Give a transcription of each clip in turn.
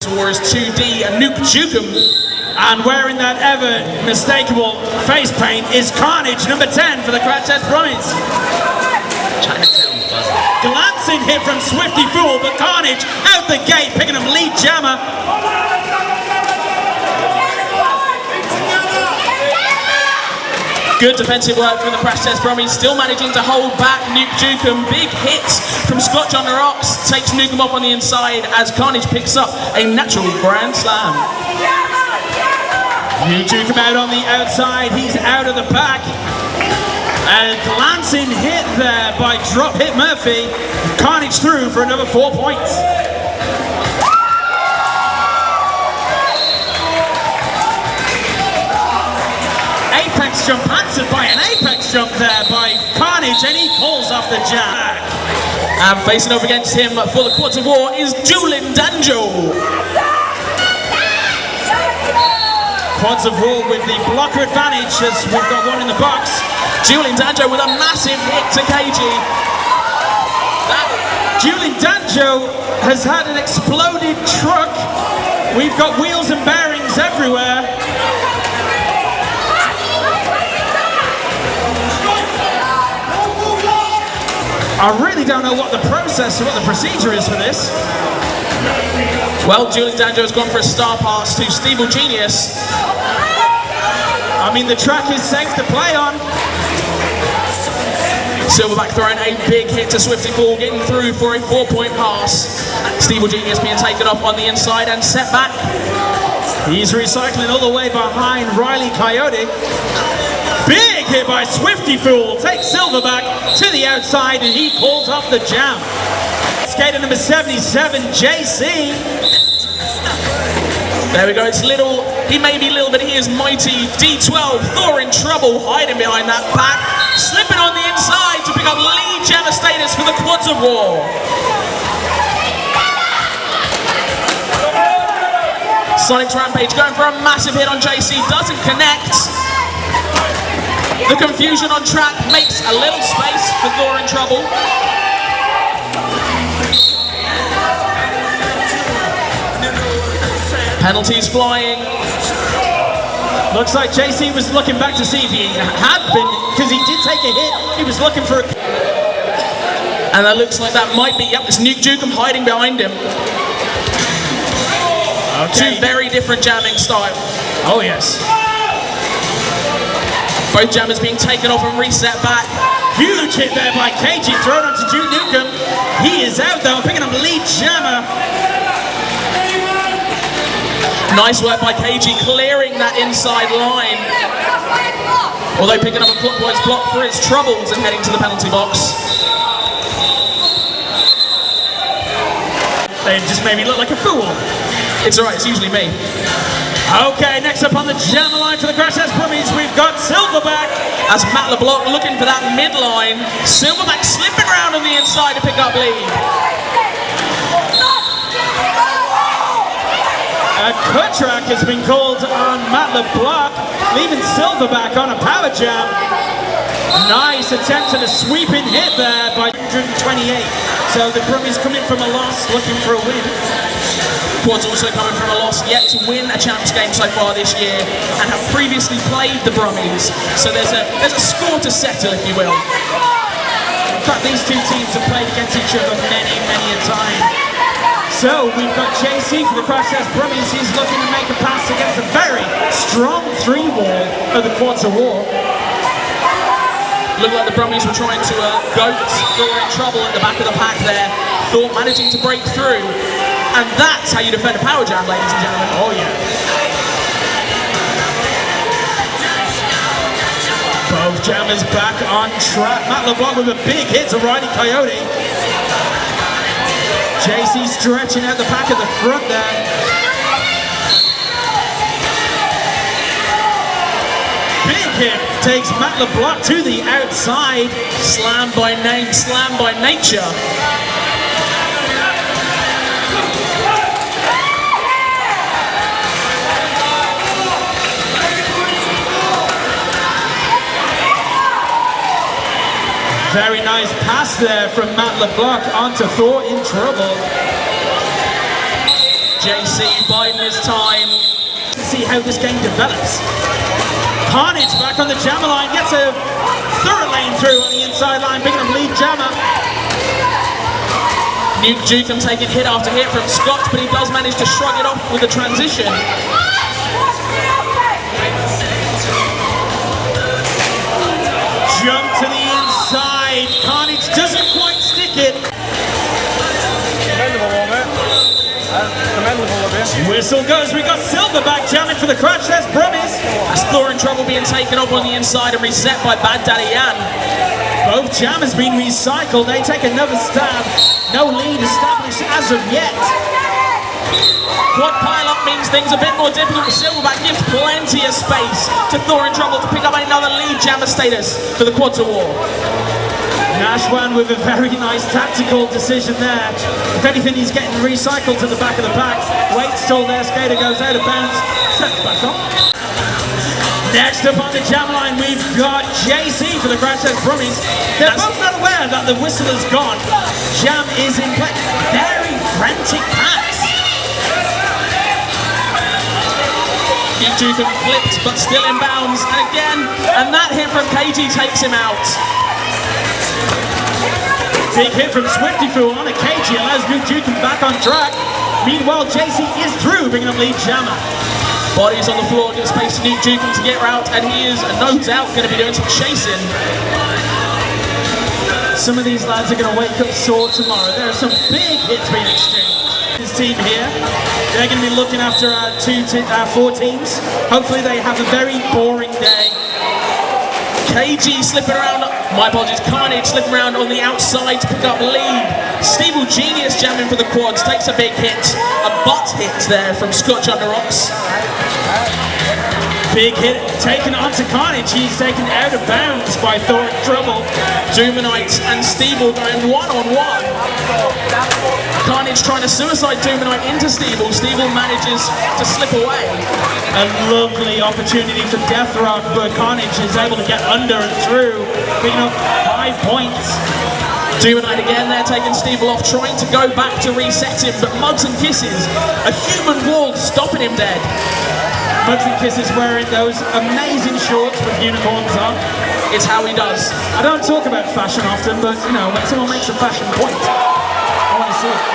towards 2D and Nuke Jukum. And wearing that ever mistakable face paint is Carnage, number 10 for the Crash Test Brummies. Glancing hit from Swifty Fool, but Carnage out the gate, picking up lead jammer. Good defensive work from the Crash Test Brummies, still managing to hold back Nuke Jukum. Big hits from Scotch on the rocks, takes Nukem off on the inside as Carnage picks up a natural Grand Slam. Nuke Jukum out on the outside, he's out of the pack. A glancing hit there by Drop Hit Murphy. Carnage through for another 4 points. Apex jump answered by an apex jump there by Carnage, and he pulls off the jack. And facing over against him for the Quartz of War is Julin Danjo. Quads of War with the blocker advantage as we've got one in the box. Julin Danjo with a massive hit to KG. Julin Danjo has had an exploded truck. We've got wheels and bearings everywhere. I really don't know what the process or what the procedure is for this. Well, Julin Danjo has gone for a star pass to Steeble Genius. I mean, the track is safe to play on. Silverback throwing a big hit to Swifty Fool, getting through for a 4-point pass. Steeble Genius being taken off on the inside and set back. He's recycling all the way behind Riley Coyote. Big hit by Swifty Fool, takes Silverback to the outside and he pulls off the jam. Skater number 77, JC. There we go, it's little, he may be little, but he is mighty. D12, Thor in trouble, hiding behind that pack. Slipping on the inside to pick up lead jammer status for the Quads of War. Sonic's Rampage going for a massive hit on JC, doesn't connect. The confusion on track makes a little space for Thor in trouble. Penalties flying. Looks like JC was looking back to see if he had been, because he did take a hit. He was looking for a... And that looks like that might be, yep, it's Nuke Jukum hiding behind him. Okay. Two very different jamming styles. Oh yes. Both jammers being taken off and reset back. Huge hit there by KG, thrown onto Duke Nukem. He is out though, picking up the lead jammer. Nice work by KG, clearing that inside line. Although picking up a clockwise block for his troubles and heading to the penalty box. They just made me look like a fool. It's alright, it's usually me. Okay, next up on the jammer line for the Crash Test Brummies, we've got Silverback. As Matt LeBlanc looking for that midline. Silverback slipping around on the inside to pick up lead. A cut track has been called on Matt LeBlanc, leaving Silverback on a power jam. Nice attempt at a sweeping hit there by 128. So the Brummies coming from a loss, looking for a win. Quads also coming from a loss, yet to win a champs game so far this year, and have previously played the Brummies. So there's a score to settle, if you will. In fact, these two teams have played against each other many a time. So we've got JC for the Crash Test Brummies. He's looking to make a pass against a very strong 3-wall of the Quads of War. Looked like the Brummies were trying to goat Thor in trouble at the back of the pack there. Thor managing to break through. And that's how you defend a power jam, ladies and gentlemen. Oh yeah. Both jammers back on track. Matt LeBlanc with a big hit to Riley Coyote. JC stretching out the back of the front there. Big hit takes Matt LeBlanc to the outside. Slam by name, slam by nature. Very nice pass there from Matt LeBlanc onto Thor in trouble. JC biding his time. See how this game develops. Carnage back on the jammer line, gets a thorough lane through on the inside line, picking up lead jammer. Nuke Jukum taking hit after hit from Scott, but he does manage to shrug it off with the transition. Jump to the inside, Carnage doesn't quite stick it. Whistle goes, we got Silverback jamming for the crutch, there's Brummies. As Thor in trouble being taken off on the inside and reset by Bad Daddy Yan. Both jammers being recycled, they take another stab. No lead established as of yet. Quad pile-up means things a bit more difficult. Silverback gives plenty of space to Thor in trouble to pick up another lead jammer status for the Quad to War. Nashwan with a very nice tactical decision there. If anything, he's getting recycled to the back of the pack. Waits till their skater goes out of bounds. Steps back on. Next up on the jam line, we've got JC for the Crash Test Brummies. They're both not aware that the whistle has gone. Jam is in play. Very frantic packs. Nuke Jukum flipped, but still in bounds. And again, and that hit from KG takes him out. Big hit from Swifty Fool on a KG allows Nuke Jukum back on track. Meanwhile, JC is through, bringing up lead jammer. Bodies on the floor, gives space to Nuke Jukum to get out, and he is no doubt going to be doing some chasing. Some of these lads are going to wake up sore tomorrow. There are some big hits being exchanged. His team here, they're going to be looking after four teams. Hopefully they have a very boring day. KG slipping around, my apologies, Carnage slipping around on the outside to pick up lead. Steeble Genius jamming for the quads, takes a big hit, a butt hit there from Scotch Under Rocks. Big hit taken onto Carnage, he's taken out of bounds by Thor in trouble. Doomanite and Steeble going one-on-one. Carnage trying to suicide Doomanite into Steeble. Steeble manages to slip away. A lovely opportunity for Death Rock, but Carnage is able to get under and through, picking up 5 points. Doomanite again there, taking Steeble off, trying to go back to reset him, but Mugs and Kisses, a human wall stopping him dead. Mugs and Kisses wearing those amazing shorts with unicorns on. It's how he does. I don't talk about fashion often, but you know, when someone makes a fashion point, I want to see it.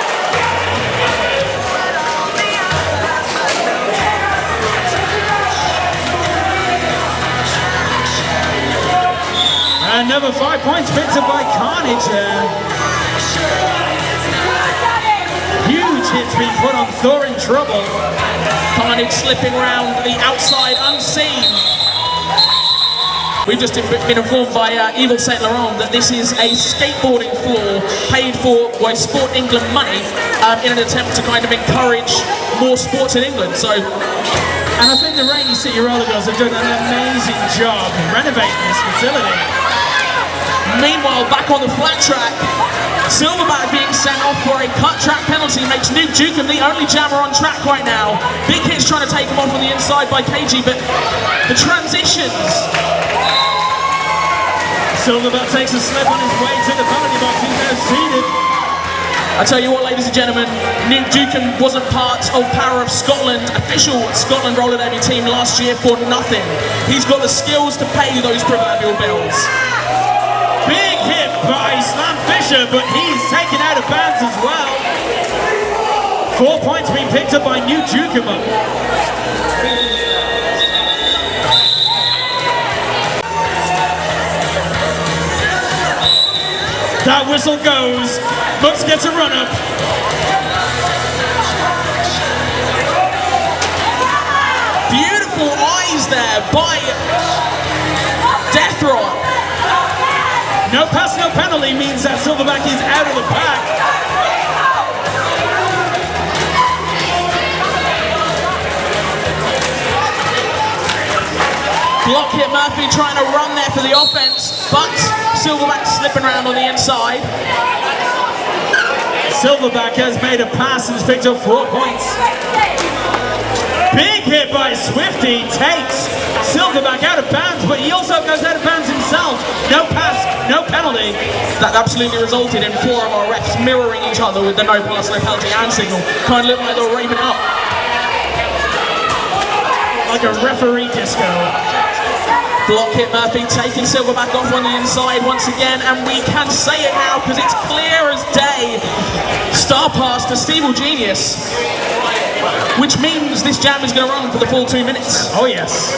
Another 5 points picked up by Carnage there. Huge hits being put on Thor in trouble. Carnage slipping around the outside unseen. We've just been informed by Evil Saint Laurent that this is a skateboarding floor paid for by Sport England money in an attempt to kind of encourage more sports in England. So, and I think the Rainy City Roller Girls have done an amazing job renovating this facility. Meanwhile, back on the flat track, Silverback being sent off for a cut track penalty makes Nuke Jukum the only jammer on track right now. Big Hit's trying to take him off on the inside by KG, but the transitions. Silverback takes a slip on his way to the penalty box, he's now seated. I tell you what, ladies and gentlemen, Nuke Jukum wasn't part of Power of Scotland, official Scotland roller derby team last year for nothing. He's got the skills to pay those proverbial bills. Big hit by Slam Fisher, but he's taken out of bounds as well. 4 points being picked up by Nuke Jukum. That whistle goes. Bucks gets a run up. Beautiful eyes there by Death Rock. No pass, no penalty means that Silverback is out of the pack. Block hit Murphy trying to run there for the offense, but Silverback slipping around on the inside. Silverback has made a pass and has picked up 4 points. Big hit by Swifty, takes Silverback out of bounds, but he also goes out of bounds himself. No pass, no penalty. That absolutely resulted in 4 of our refs mirroring each other with the no pass, no penalty hand signal. Kind of looked like they were raving up. Like a referee disco. Block hit Murphy, taking Silverback off on the inside once again, and we can say it now because it's clear as day. Star pass to Steve Genius, which means this jam is going to run for the full 2 minutes. Oh yes.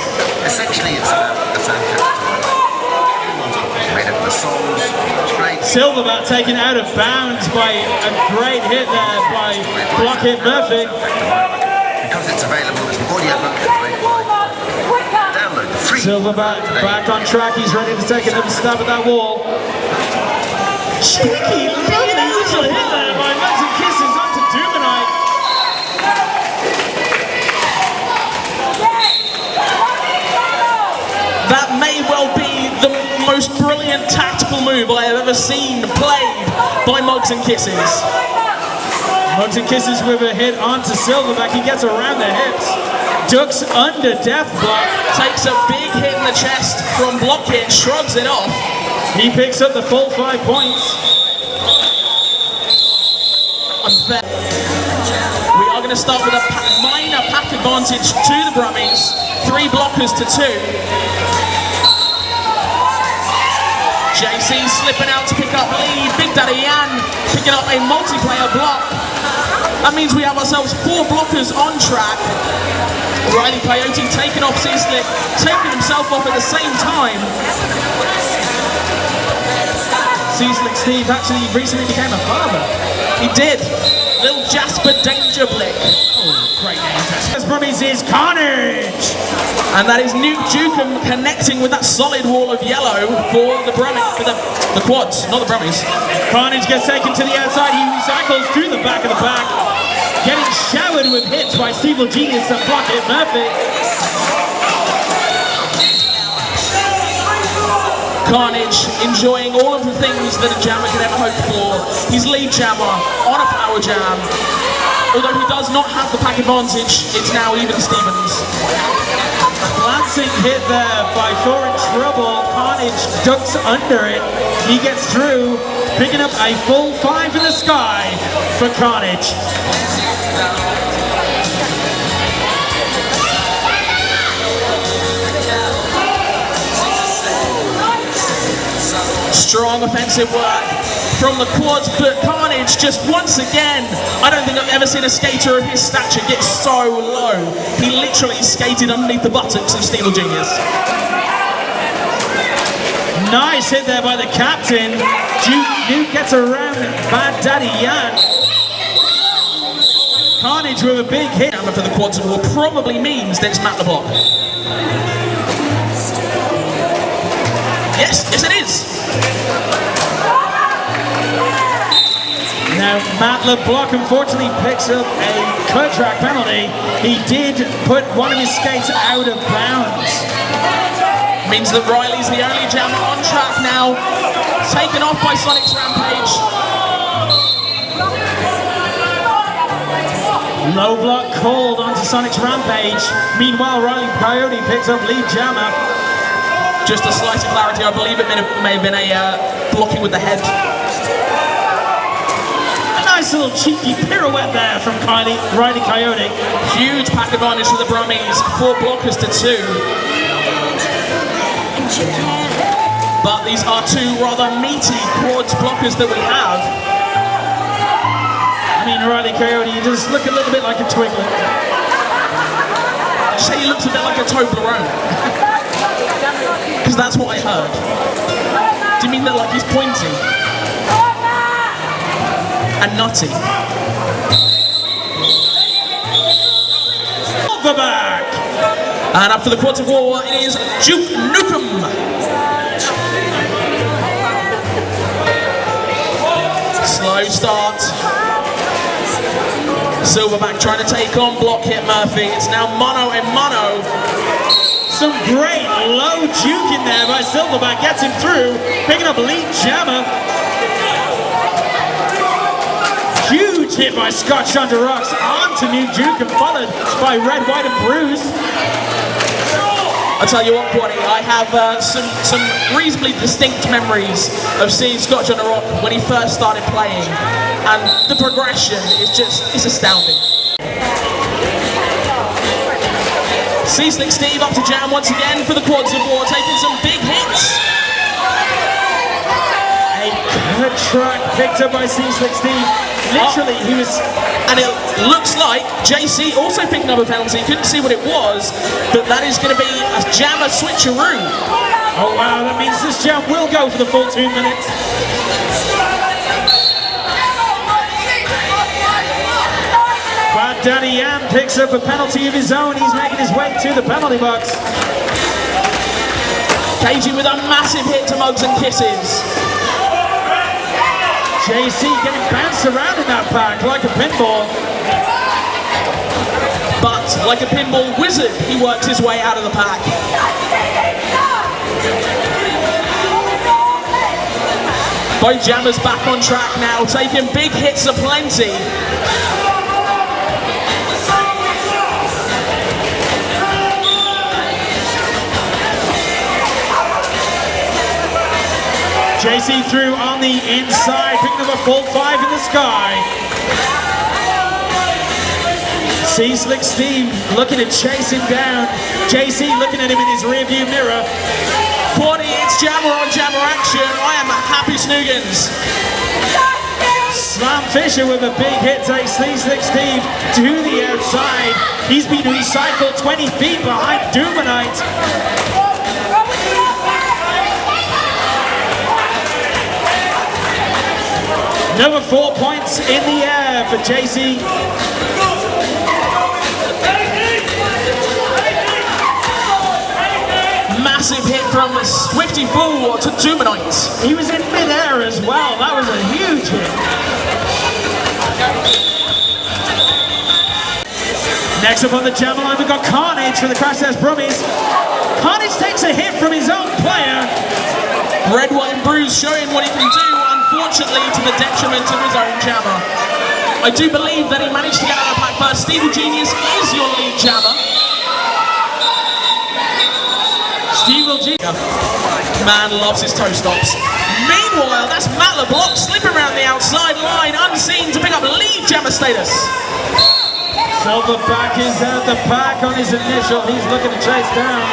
Essentially, it's a soundtrack made up of the songs. Silverback taken out of bounds by a great hit there by Block hit Murphy. Because it's available as an audio book available. Download the free. Silverback back on track. He's ready to take another stab at that wall. Cheeky little hit there by Mugs and Kisses onto Dumanite. That may well be the most brilliant tactical move I have ever seen played by Mugs and Kisses. Mugs and Kisses with a hit onto Silverback. He gets around the hips. Ducks under death block. Takes a big hit in the chest from Block hit, shrugs it off. He picks up the full 5 points. Unfair. We are going to start with a minor pack advantage to the Brummies. 3 blockers to 2. JC slipping out to pick up lead. Big Daddy Yan picking up a multiplayer block. That means we have ourselves 4 blockers on track. Riley Coyote taking off C-Slick, taking himself off at the same time. C-Slick Steve actually recently became a father. He did. Little Jasper Danger Blick. Oh, great name. As Brummies is Carnage. And that is Nuke Jukum connecting with that solid wall of yellow for the Brummies, for the quads, not the Brummies. Carnage gets taken to the outside. He recycles through the back of the back. Getting showered with hits by Steve Genius and Block hit Murphy. Carnage enjoying all of the things that a jammer could ever hope for. He's lead jammer on a power jam. Although he does not have the pack advantage, it's now even Stevens. Glancing hit there by Thor in trouble. Carnage ducks under it. He gets through, picking up a full 5 in the sky for Carnage. Strong offensive work from the quads, but Carnage just once again, I don't think I've ever seen a skater of his stature get so low. He literally skated underneath the buttocks of Steel Genius. Nice hit there by the captain. Duke gets around Bad Daddy Yan. Carnage with a big hit. For the quads and war probably means next Matt LeBlanc. Yes, it is. Now, Matt LeBlanc unfortunately picks up a cut track penalty. He did put one of his skates out of bounds. Means that Riley's the only jammer on track now. Taken off by Sonic's Rampage. Low block called onto Sonic's Rampage. Meanwhile, Riley Coyote picks up lead jammer. Just a slight of clarity, I believe it may have been a blocking with the head. Nice little cheeky pirouette there from Riley Coyote. Huge pack advantage to the Brummies. 4 blockers to 2. But these are 2 rather meaty quads blockers that we have. I mean, Riley Coyote, you just look a little bit like a twiglet. Did you say he looks a bit like a Toblerone? Because that's what I heard. Do you mean that like he's pointy? And nutty. Silverback! And up for the quads of war, it is Duke Nukem. Slow start. Silverback trying to take on Block hit Murphy. It's now mono and mono. Some great low juke in there by Silverback. Gets him through. Picking up lead jammer. Huge Huge hit by Scotch under rocks onto New Duke and followed by Red, White and Bruise. I tell you what, Quaddy, I have some reasonably distinct memories of seeing Scotch on the Rock when he first started playing, and the progression is astounding. C-Slick Steve up to jam once again for the Quads of War, taking some big hits. A good track picked up by C-Slick Steve. Literally, he was... And it looks like JC also picked up a penalty. Couldn't see what it was, but that is going to be a jammer switcheroo. Oh wow, that means this jam will go for the full 2 minutes. But Danny Yan picks up a penalty of his own. He's making his way to the penalty box. KG with a massive hit to Mugs and Kisses. JC getting bounced around in that pack like a pinball. But like a pinball wizard, he works his way out of the pack. Both jammers back on track now, taking big hits aplenty. JC through on the inside, picking up a full 5 in the sky. C-Slick Steve looking to chase him down. JC looking at him in his rearview mirror. Quaddy, it's jammer on jammer action. I am a happy Snoogans. Slam Fisher with a big hit takes C-Slick Steve to the outside. He's been recycled 20 feet behind Doomanite. Another 4 points in the air for JC. Massive hit from Swifty Full to Doomanite. He was in mid-air as well. That was a huge hit. Next up on the jam line, we've got Carnage for the Crash Test Brummies. Carnage takes a hit from his own player. Red, White and Bruise showing what he can do, unfortunately to the detriment of his own jammer. I do believe that he managed to get out of the pack first. Steve Genius is your lead jammer. Steve Genius. Man loves his toe stops. Meanwhile, that's Matt LeBlanc slipping around the outside line, unseen to pick up lead jammer status. Silverback is out the pack on his initial. He's looking to chase down.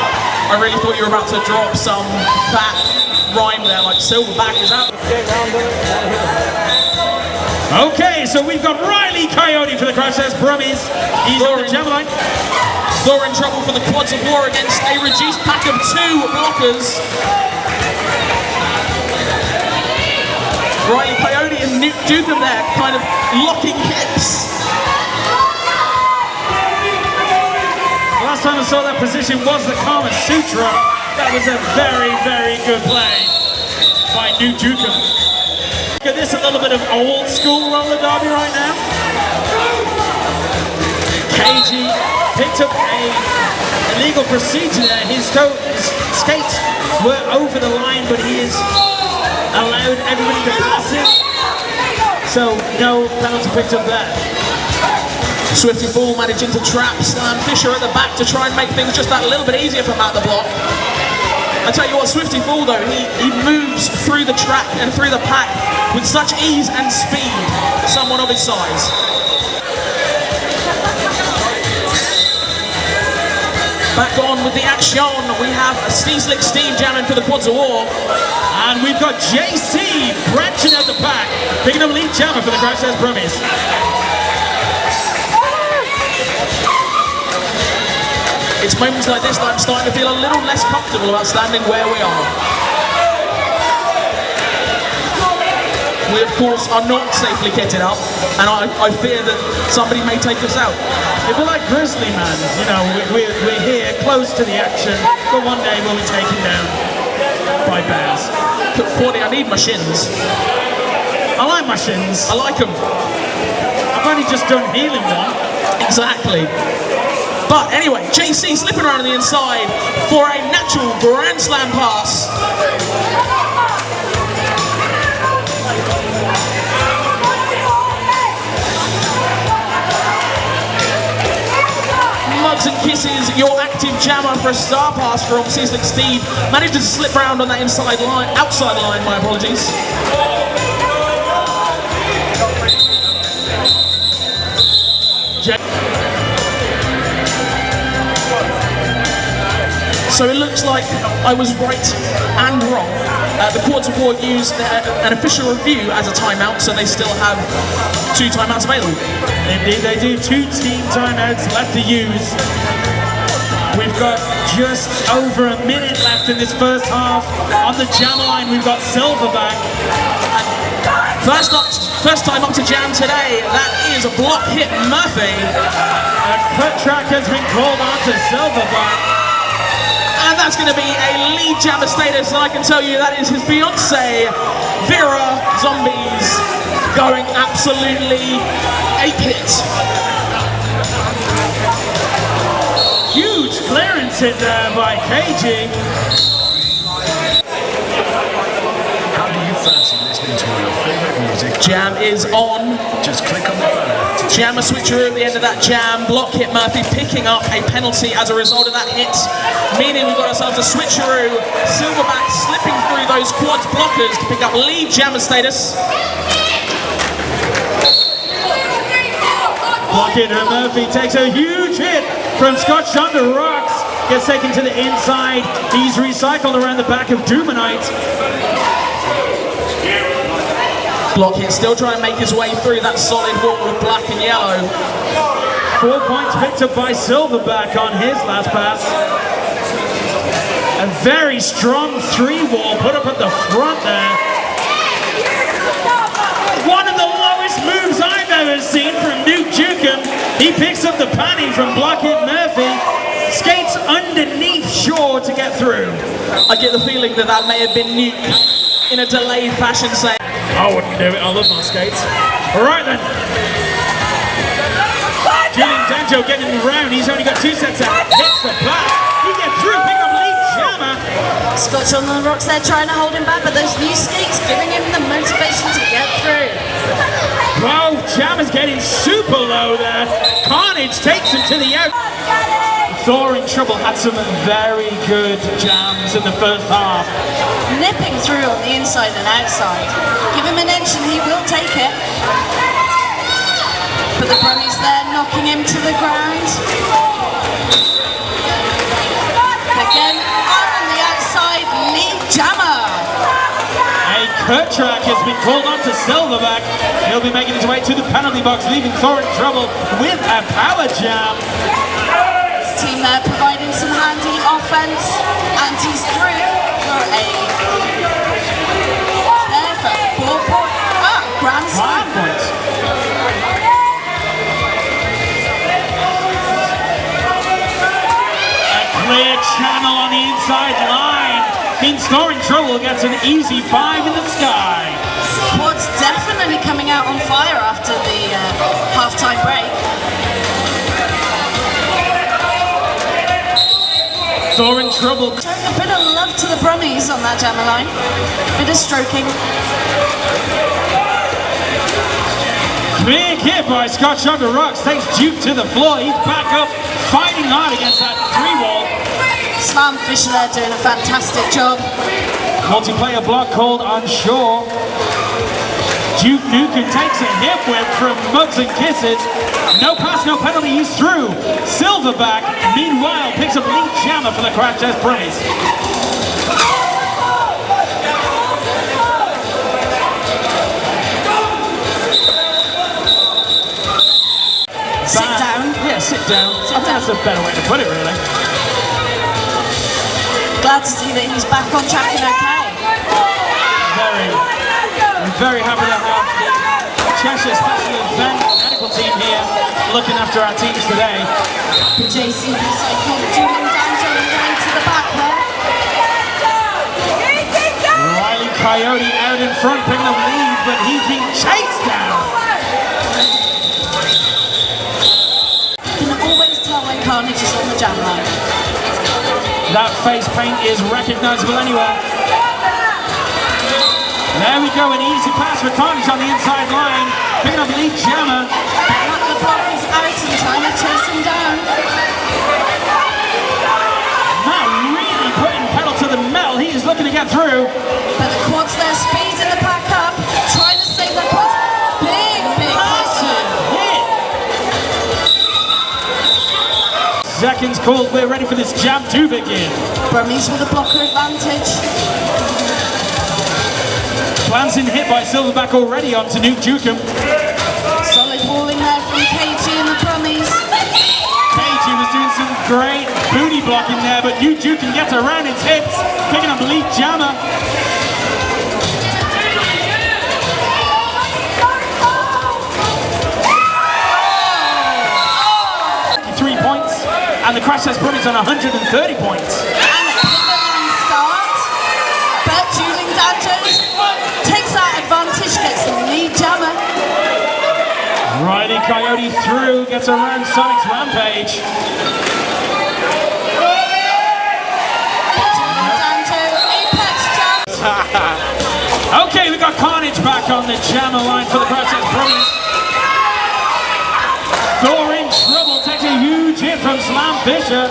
I really thought you were about to drop some fat rhyme there, like Silverback is out. Okay, so we've got Riley Coyote for the Crash Test Brummies. He's on the jam line. Thor in trouble for the Quads of War against a reduced pack of 2 blockers. Riley Coyote and Nuke Dugan there, kind of locking hips. Last time I saw that position was the Kama Sutra. That was a very, very good play by New Dugan. Look at this, a little bit of old school roller derby right now. KG picked up a illegal procedure there. His skates were over the line, but he has allowed everybody to pass him. So no penalty picked up there. Swifty Full managing to trap Slam Fisher at the back to try and make things just that little bit easier for Matt LeBlanc. I tell you what, Swifty Full though, he moves through the track and through the pack with such ease and speed for someone of his size. Back on with the action, we have a C-Slick Steve jamming for the Quads of War. And we've got JC branching out the pack, picking up lead jammer for the Crash Test Brummies. It's moments like this that I'm starting to feel a little less comfortable about standing where we are. We, of course, are not safely kitted up, and I fear that somebody may take us out. It'd be like Grizzly Man, you know, we're here, close to the action, but one day we'll be taken down by bears. Quaddy, I need my shins. I like my shins. I like them. I've only just done healing one. Exactly. But anyway, JC slipping around on the inside for a natural Grand Slam pass. Mugs and Kisses, your active jammer for a star pass from Seaslick Steve, manages to slip round on that outside line, my apologies. So it looks like I was right and wrong. The QoW used an official review as a timeout, so they still have 2 timeouts available. Indeed, they do. 2 team timeouts left to use. We've got just over a minute left in this first half. On the jammer line, we've got Silverback. First time up to jam today, that is a block hit Murphy. A cut track has been called on to Silverback. And that's going to be a lead jammer status, and I can tell you that is his Beyonce, Vera Zombies, going absolutely ape-hit. Huge clearance hit there by KG. How do you fancy listening to all your favourite music? Jam is on. Just click on the banner. Jammer switcheroo at the end of that jam. Block hit Murphy picking up a penalty as a result of that hit. Meaning we've got ourselves a switcheroo. Silverback slipping through those quads blockers to pick up lead jammer status. Block hit and Murphy takes a huge hit from Scotch under rocks. Gets taken to the inside. He's recycled around the back of Doomanite. Block hit still trying to make his way through that solid wall with black and yellow. 4 points picked up by Silverback on his last pass. A very strong 3-wall put up at the front there. One of the lowest moves I've ever seen from Nuke Jukum. He picks up the panty from Block hit Murphy. Skates underneath Shaw to get through. I get the feeling that that may have been Nuke in a delayed fashion saying, I wouldn't do it, I love my skates. Alright then. Julian Danjo getting around, he's only got 2 sets out. Hits the back, he gets through, pick up lead jammer. Scotch on the rocks there trying to hold him back, but those new skates giving him the motivation to get through. Wow, jammer's getting super low there. Carnage takes him to the out. Thor in Trouble had some very good jams in the first half. Nipping through on the inside and outside. Give him an inch and he will take it. But the Brummies there knocking him to the ground. Again, on the outside, lead jammer. A cut track has been called on to Silverback. He'll be making his way to the penalty box, leaving Thor in Trouble with a power jam. Team there providing some handy offense, and he's through for a grand slam. 5 points. A clear channel on the inside line means Thor in Trouble gets an easy 5 in the sky. Quad's definitely coming out on fire after the half-time break. Thor in Trouble. Showing a bit of love to the Brummies on that jammer line. Bit of stroking. Big hit by Scotch under rocks. Takes Duke to the floor. He's back up, fighting hard against that 3-wall. Slam Fisher there doing a fantastic job. Multiplayer block called on Shaw. Duke Nukem takes a hip whip from Mugs and Kisses. No pass, no penalty, he's through. Silverback, meanwhile, picks up lead jammer for the Crash Test Brummies. Sit down. Yeah, sit down. I think that's a better way to put it, really. Glad to see that he's back on track and okay. Very happy to have the Cheshire Special Event medical team here looking after our teams today. The JCB cycle, Julian Danjo going to the back there. Riley Coyote out in front, picking up lead, but he's being chased down. You can always tell when Carnage is on the jam line. That face paint is recognisable anywhere. There we go, an easy pass for Carnage on the inside line. Picking up lead jammer. The block is out and trying to chase him down. seconds called. We're ready for this jam to begin. Brummies with a blocker advantage. Glancing hit by Silverback already onto Nuke Jukum. Solid walling there from KG and the Brummies. KG was doing some great booty blocking there, but Nuke Jukum gets around its hips, picking up Elite Jammer. 3 points, and the Crash Test Brummies on 130 points. And a pivot start, but Julian Danjos takes that advantage, gets the lead jammer. Riley Coyote through, gets around Sonic's Rampage. Julian Danjo, Apex jam. Okay, we got Carnage back on the jammer line for the Crash Test Brummies. Thor in trouble, takes a huge hit from Slam Fisher.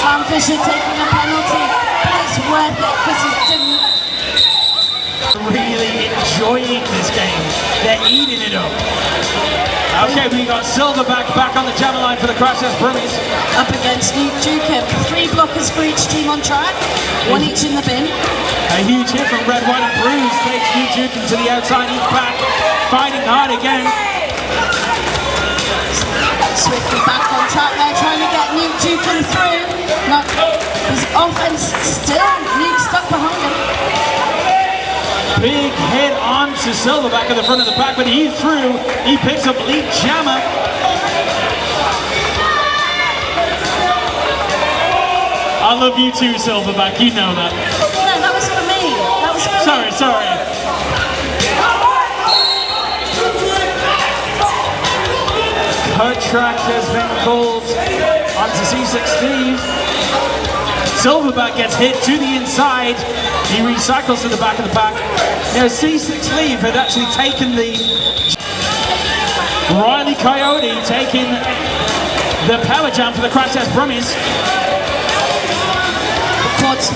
Slam Fisher taking a penalty, but it's worth it because he didn't. Really enjoying this game. They're eating it up. Okay, we got Silverback back on the jammer line for the Crash Test Brummies. Up against Nuke Jukum. 3 blockers for each team on track, 1 each in the bin. A huge hit from Red, White and Bruise takes Nuke Jukum to the outside. He's back, fighting hard again. Swiftly back on track there, trying to get Nuke Jukum through. Not his offense still, Nuke stuck behind him. Big hit onto Silverback at the front of the pack, but he's through. He picks up Elite Jammer. I love you too, Silverback. You know that. No, that was for me. That was for me. Sorry. Cut track has been called onto C6 Steve. Silverback gets hit to the inside. He recycles to the back of the pack. Now C6 Steve had actually taken the... Riley Coyote taking the power jam for the Crash Test Brummies. Quads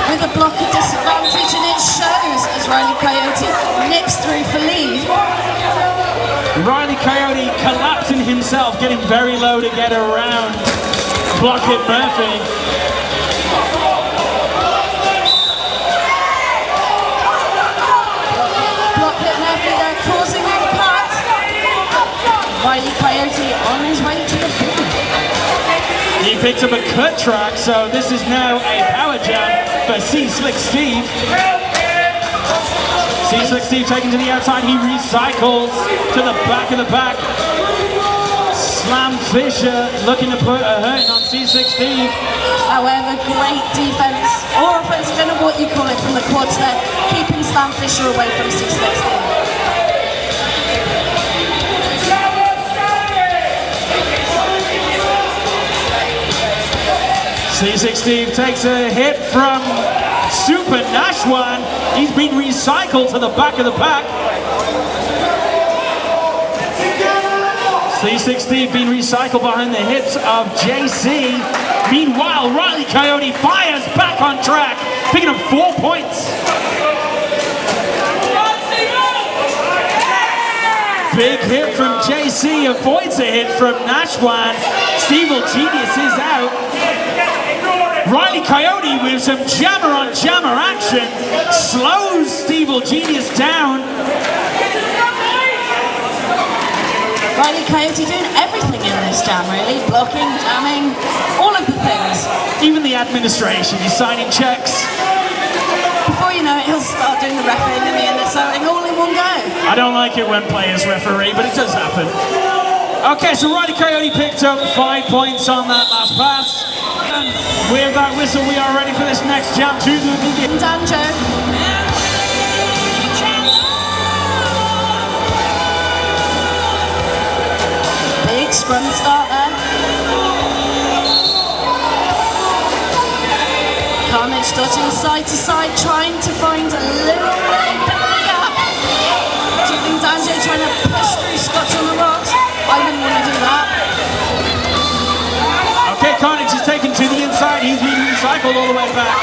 with a blocker disadvantage, and it shows as Riley Coyote nips through for lead. Riley Coyote collapsing himself, getting very low to get around Block Hit Murphy. Block Hit Murphy there causing impact. Riley Coyote on his way to the pin. He picks up a cut track, so this is now a power jam for C6 Steve. C6 Steve taken to the outside, he recycles to the back of the pack. Slam Fisher looking to put a hurting on C6 Steve. However, great defense, or offense, I don't know what you call it, from the quads there, keeping Slam Fisher away from C6 Steve. C6 Steve takes a hit from Super Nashwan. He's been recycled to the back of the pack. C6 Steve being recycled behind the hips of JC. Meanwhile, Riley Coyote fires back on track, picking up 4 points. Big hit from JC, avoids a hit from Nashwan. Stevel Genius is out. Riley Coyote with some jammer on jammer action slows Stevel Genius down. Riley Coyote doing everything in this jam, really. Blocking, jamming, all of the things. Even the administration, he's signing checks. Before you know it, he'll start doing the refereeing and the NSOing all in one go. I don't like it when players referee, but it does happen. Okay, so Riley Coyote picked up 5 points on that last pass. And with that whistle, we are ready for this next jam to begin. Danjo. Big scrum start there. Carnage dodging side to side, trying to find a little bit of a gap. Julian Danjo trying to push through Scotch on the rocks. I wouldn't want to do that. Okay, Carnage is taken to the inside. He's being recycled all the way back.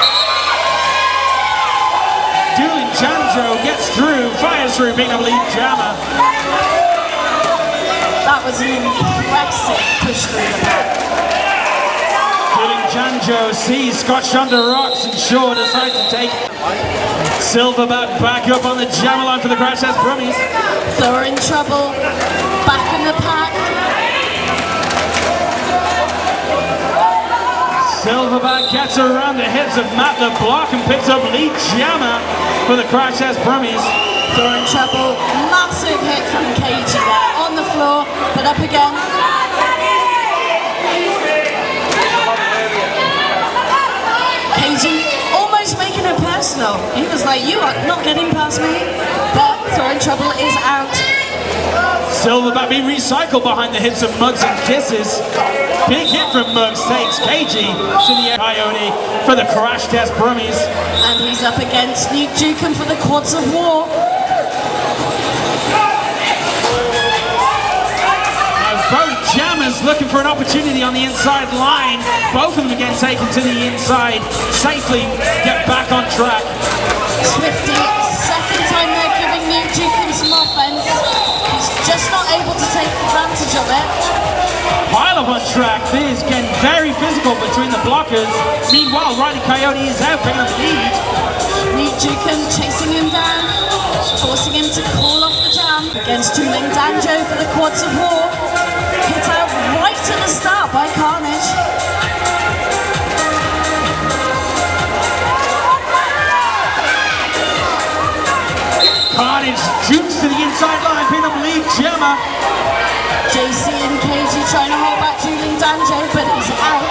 Julian Danjo gets through, fires through, being a lead jammer. That was an impressive push through the back. Danjo sees Scott Shonda rocks and Shaw decides to take Silverback back up on the jammer line for the Crash Test Brummies. They're in trouble. Back in the pack. Silverback gets around the hips of Matt LeBlanc and picks up lead jammer for the Crash Test Brummies. They're in trouble. Massive hit from KG there on the floor, but up again. KG almost making it personal. He was like, you are not getting past me, but Throwing Trouble is out. Silverback being recycled behind the hips of Muggs and Kisses. Big hit from Muggs takes KG to the Coyote for the Crash Test Brummies. And he's up against Nuke Jukin for the Quads of War. Both jammers looking for an opportunity on the inside line. Both of them again taken to the inside. Safely get back on track. Swifty, second time they're giving Nuke Jukin some offense. He's just not able to take advantage of it. Pile up on track. This is getting very physical between the blockers. Meanwhile, Riley Coyote is out picking up the lead. Nuke Jukin chasing him down, forcing him to call off the jam against Juling Danjo for the Quads of War. Hit out right at the start by Carnage. Carnage jukes to the inside line, picking up lead jammer. JC and KG trying to hold back Juling Danjo, but he's out.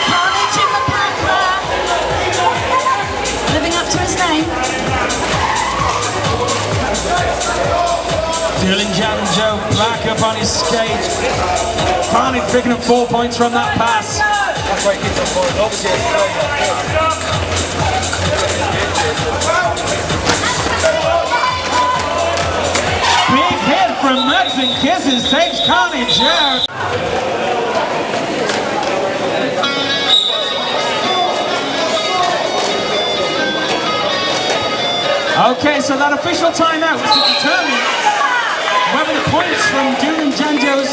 Carnage in the pack there. Living up to his name. Juling Danjo back up on his skate. Carnage picking up 4 points from that pass. Big hit from Muggs and Kisses takes Carnage out. Okay, so that official timeout was to determine whether the points from Juling Danjo's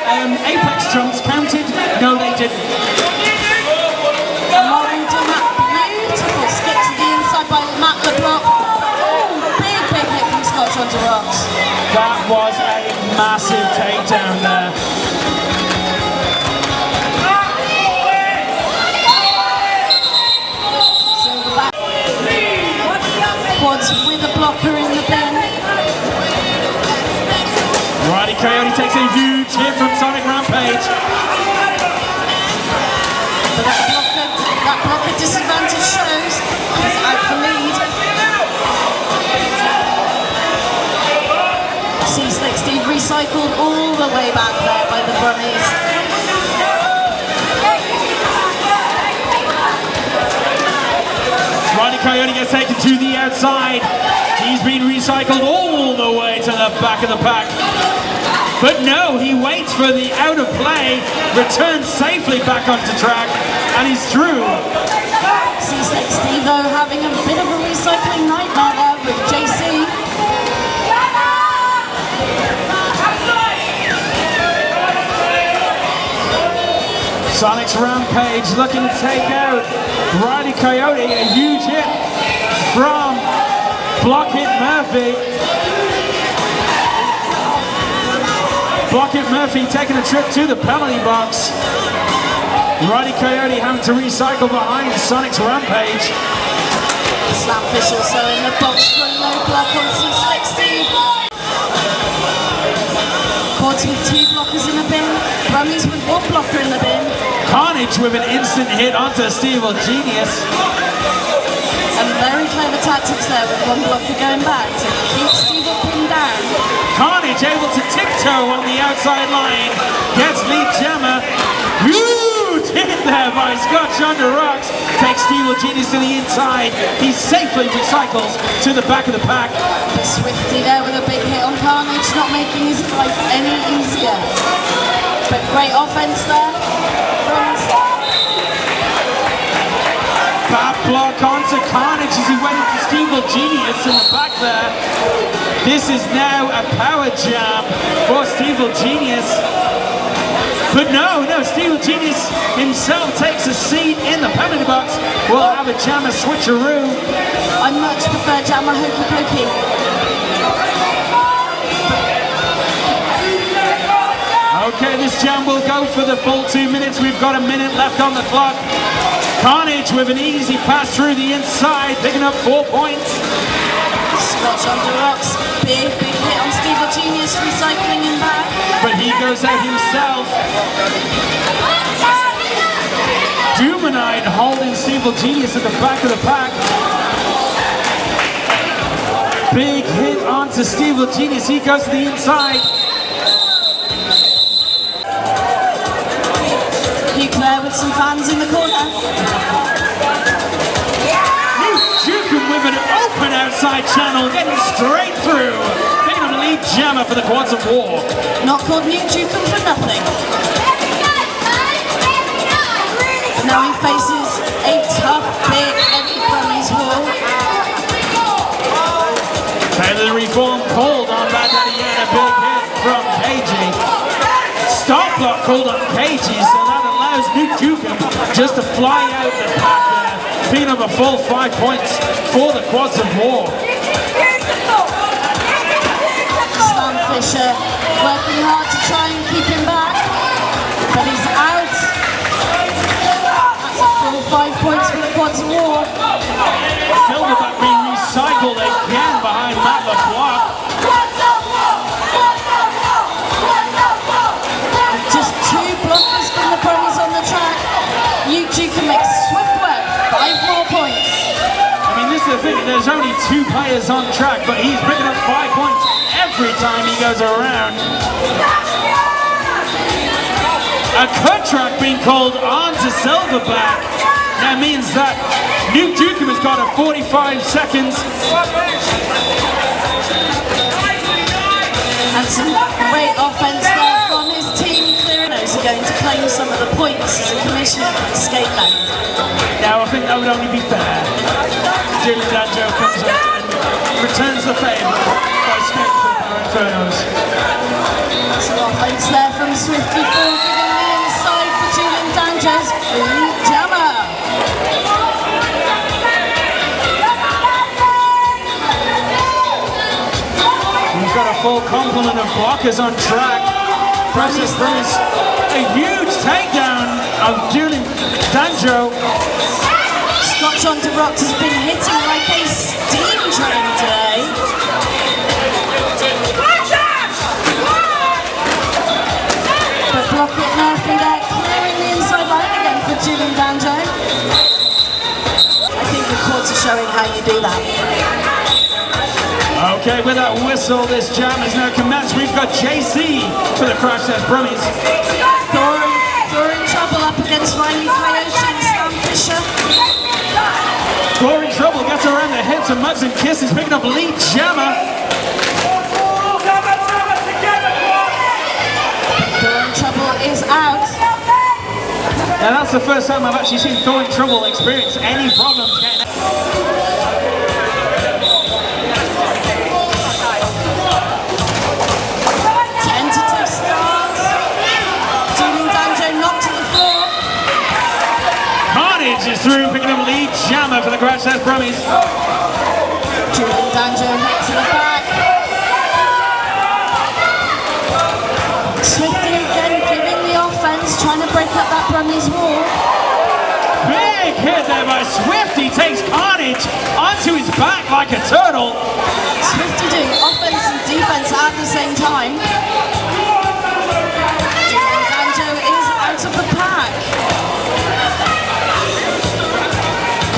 Apex trumps counted. No, they didn't. Morin doing that beautiful skip to the inside by Matt LeBlanc. Oh, big hit from Scott Shonda rocks. That was a massive takedown there. Silverback. Quads with a blocker in the bin. Riley Coyote takes a huge hit from Sonic Rampage. But that blocker disadvantage shows. He's out for lead. C60 recycled all the way back there by the Brummies. Riley Coyote gets taken to the outside. He's been recycled all the way to the back of the pack. But no, he waits for the out of play, returns safely back onto track, and he's through. C60 though having a bit of a recycling nightmare there with JC. Sonic's Rampage looking to take out Riley Coyote. A huge hit from Block It Murphy. Block It Murphy taking a trip to the penalty box. Riley Coyote having to recycle behind Sonic's Rampage. Slamfish also in the box for a low block on C60. Quads with 2 blockers in the bin. Brummies with 1 blocker in the bin. Carnage with an instant hit onto Steve Genius. And very clever tactics there with 1 blocker going back to keep Steve pinned down. Carnage able to tiptoe on the outside line. Gets lead jammer. Huge hit there by Scott Shonda rocks. Takes Steve Genius to the inside. He safely recycles to the back of the pack. But Swifty there with a big hit on Carnage, not making his life any easier. But great offense there from Back block onto Carnage as he went into Steve Genius in the back there. This is now a power jam for Stevel Genius. But no, Stevel Genius himself takes a seat in the penalty box. We'll have a jammer switcheroo. I much prefer jammer hokey pokey. Okay, this jam will go for the full 2 minutes. We've got a minute left on the clock. Carnage with an easy pass through the inside, picking up 4 points. Scotch on the rocks. Big hit on Stevel Genius, recycling him back. But he goes out himself. Dumanite holding Stevel Genius at the back of the pack. Big hit onto Stevel Genius. He goes to the inside. Nuclear with some fans in the corner. Jukum with an open outside channel, getting straight through. Picking up a lead jammer for the Quads of War. Not called New Jukum for nothing. Now he faces a tough, big, heavy Burmese wall. Taylor Reform called on Bad Daddy and a big hit from KG. Stop block called on KG, so that allows New Jukum just to fly out the pack there. Picking up a full 5 points for the Quads of War. Stan Fisher working hard to try and keep him back, but he's out. That's a full 5 points for the Quads of War. Silverback being recycled again behind Matt LeBlanc. Just 2 blockers from the Brummies on the track. New Jukum makes swift work, 5 more points. I mean, this is the thing, there's only 2 players on track, but he's picking up 5 points every time he goes around. A cut track being called on to Silverback. That means that New Jukum has got a 45 seconds. And some great offense there from his team. Infernos are going to claim some of the points as a commission for the skate lane. Now, I think that would only be fair. Julian Danjo comes up and returns the favour by skating for the Infernos. Some offense there from Swifty 4, giving the inside for Julian Danjo's lead jammer. We've got a full complement of blockers on track. Process brings a huge takedown of Julian Danjo. Scotch onto rocks has been hitting like a steam train today. But block it Murphy there, clearing the inside line again for Julian Danjo. I think the courts are showing how you do that. Okay, with that whistle, this jam is now commenced. We've got JC for the Crash Test Brummies. Thor in trouble up against Riley Coyote and Stan Fisher. Thor in trouble, gets around the hips and mugs and kisses, picking up lead jammer. Thor in trouble is out. Now that's the first time I've actually seen Thor in trouble experience any problems getting out. Is through, picking up lead jammer for the Crash Test Brummies. Julian Danjo hit to the back. Swifty again giving the offense, trying to break up that Brummies wall. Big hit there by Swifty, takes Carnage onto his back like a turtle. Swifty doing offense and defense at the same time. Julian Danjo is out of the pack.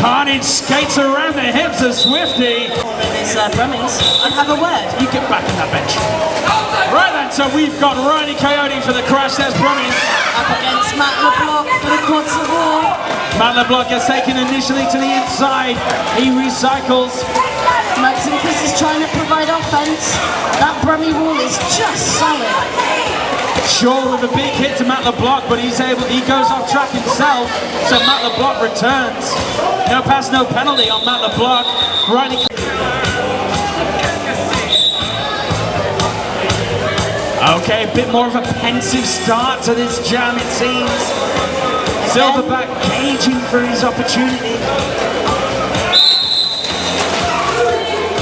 Carnage skates around the hips of Swifty. His Brummies. I have a word. You get back on that bench. Right then, so we've got Riley Coyote for the Crash Test Brummies. Up against Matt LeBlanc for the Quads of War. Matt LeBlanc gets taken initially to the inside. He recycles. Mugs and Kisses trying to provide offense. That Brummie wall is just solid. Shaw with a big hit to Matt LeBlanc, but he goes off track himself, so Matt LeBlanc returns. No pass, no penalty on Matt LeBlanc. Riley Okay, a bit more of a pensive start to this jam, it seems. Silverback caging for his opportunity.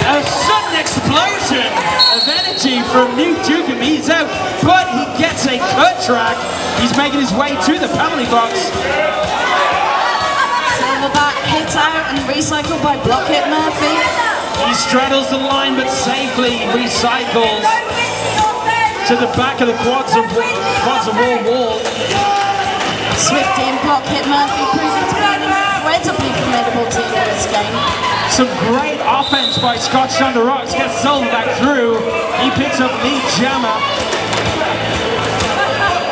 A sudden explosion of energy from New Dukem. He's out, but he gets a cut track. He's making his way to the penalty box. Silverback hit out and recycled by Block Hit Murphy. He straddles the line, but safely recycles to the back of the quads of wall. Swifty and Block Hit Murphy proving to be an incredibly formidable team in this game. Some great offense by Scotch on the rocks. Gets Silverback through. He picks up lead jammer.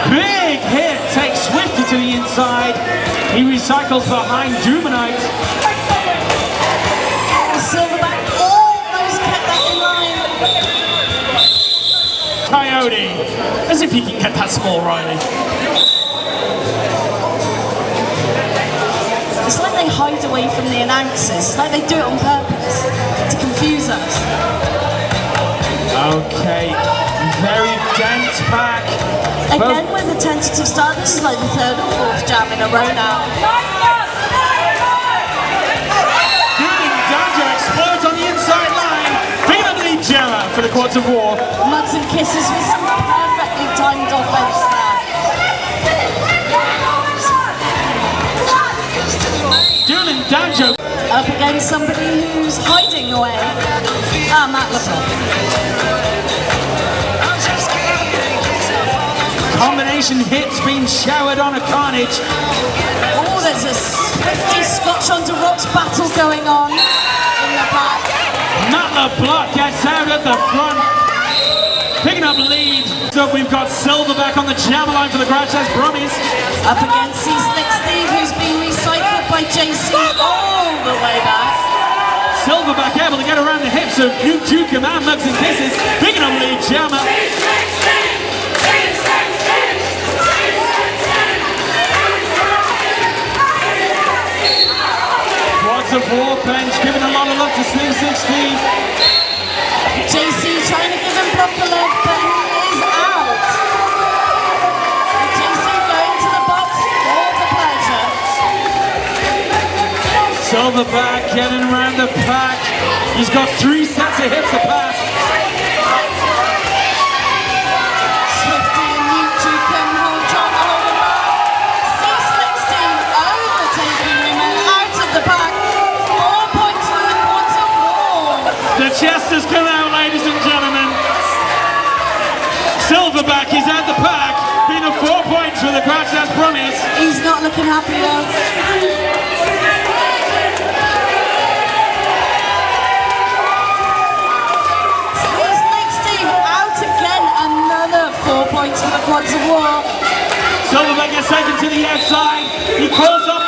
Big hit takes Swifty to the inside. He recycles behind Dumanite. Silverback almost kept that in line. Coyote, as if he can get that small, Riley. It's like they hide away from the announcers. It's like they do it on purpose to confuse us. Okay, very dense pack. Again with a tentative start. This is like the third or fourth jam in a row now. Explodes on the inside line. Big up lead jammer for the Quads of War. Mugs and kisses with some perfectly timed offense there. Dylan Danjo Up against somebody who's hiding away. Matt LeBlanc. combination hits being showered on a Carnage. Oh, there's a Swifty Scotch onto rocks battle going on in the back. Matt LeBlanc gets out at the front, picking up lead. So we've got Silverback on the jammer line for the Crash Test Brummies. Up against C-Slick Steve, who's being recycled by JC all the way back. Silverback able to get around the hips of New Dukem and Mugs and Kisses, picking up lead jammer. Quads of War bench giving a lot of love to Slim 16. JC trying to give him proper love, but he is out. And JC going to the box for the pleasure. Silverback getting around the pack. He's got 3 sets of hits to pass. Swifty and New Dukem hold John over. C-Slick Steve overtaking him and out of the pack. 4 points for the Quads of War. The chest has come out, ladies and gentlemen. Silverback is out the pack, being a 4 points for the Crash Test Brummies. He's not looking happy though. C-Slick Steve out again, another 4 points for the Quads of War. Silverback gets taken to the outside. He calls off